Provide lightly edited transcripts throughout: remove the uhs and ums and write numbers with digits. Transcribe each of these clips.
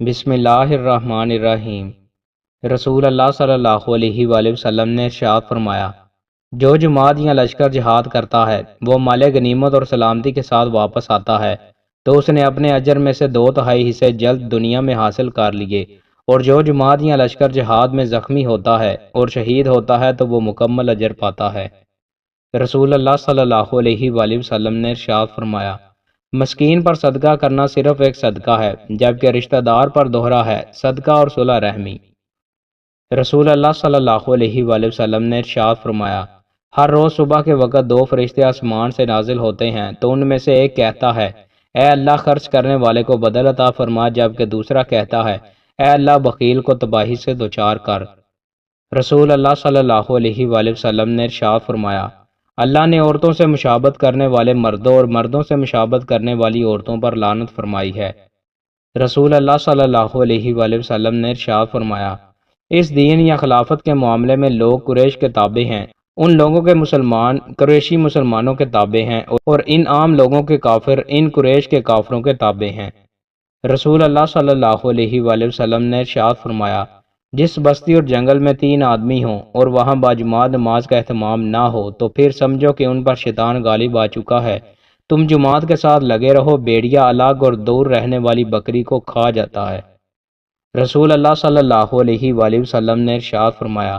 بسم اللہ الرحمن الرحیم۔ رسول اللہ صلی اللہ علیہ وآلہ وسلم نے ارشاد فرمایا، جو جماعت یا لشکر جہاد کرتا ہے وہ مال غنیمت اور سلامتی کے ساتھ واپس آتا ہے تو اس نے اپنے اجر میں سے 2/3 حصے جلد دنیا میں حاصل کر لیے، اور جو جماعت یا لشکر جہاد میں زخمی ہوتا ہے اور شہید ہوتا ہے تو وہ مکمل اجر پاتا ہے۔ رسول اللہ صلی اللہ علیہ وآلہ وسلم نے ارشاد فرمایا، مسکین پر صدقہ کرنا صرف ایک صدقہ ہے، جبکہ رشتہ دار پر دوہرا ہے صدقہ اور صلح رحمی۔ رسول اللہ صلی اللہ علیہ وآلہ وسلم نے ارشاد فرمایا، ہر روز صبح کے وقت 2 فرشتے آسمان سے نازل ہوتے ہیں تو ان میں سے ایک کہتا ہے، اے اللہ خرچ کرنے والے کو بدل عطا فرما، جبکہ دوسرا کہتا ہے، اے اللہ بخیل کو تباہی سے دوچار کر۔ رسول اللہ صلی اللہ علیہ وآلہ وسلم نے ارشاد فرمایا، اللہ نے عورتوں سے مشابہت کرنے والے مردوں اور مردوں سے مشابہت کرنے والی عورتوں پر لعنت فرمائی ہے۔ رسول اللہ صلی اللہ علیہ وآلہ وسلم نے ارشاد فرمایا، اس دین یا خلافت کے معاملے میں لوگ قریش کے تابع ہیں، ان لوگوں کے مسلمان قریشی مسلمانوں کے تابع ہیں، اور ان عام لوگوں کے کافر ان قریش کے کافروں کے تابع ہیں۔ رسول اللہ صلی اللہ علیہ وآلہ وسلم نے ارشاد فرمایا، جس بستی اور جنگل میں 3 آدمی ہوں اور وہاں باجماعت نماز کا اہتمام نہ ہو تو پھر سمجھو کہ ان پر شیطان غالب آ چکا ہے۔ تم جماعت کے ساتھ لگے رہو، بیڑیا الگ اور دور رہنے والی بکری کو کھا جاتا ہے۔ رسول اللہ صلی اللہ علیہ وآلہ وسلم نے ارشاد فرمایا،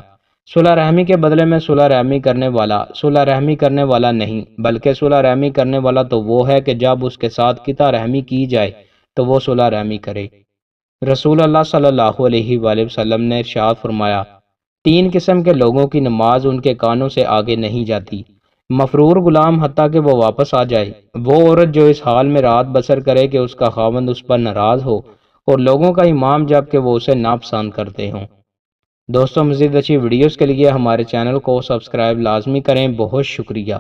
صلح رحمی کے بدلے میں صلح رحمی کرنے والا نہیں، بلکہ صلح رحمی کرنے والا تو وہ ہے کہ جب اس کے ساتھ قطع رحمی کی جائے تو وہ صلح رحمی کرے۔ رسول اللہ صلی اللہ علیہ وآلہ وسلم نے ارشاد فرمایا، 3 قسم کے لوگوں کی نماز ان کے کانوں سے آگے نہیں جاتی، مفرور غلام حتیٰ کہ وہ واپس آ جائے، وہ عورت جو اس حال میں رات بسر کرے کہ اس کا خاوند اس پر ناراض ہو، اور لوگوں کا امام جب کہ وہ اسے ناپسند کرتے ہوں۔ دوستوں، مزید اچھی ویڈیوز کے لیے ہمارے چینل کو سبسکرائب لازمی کریں۔ بہت شکریہ۔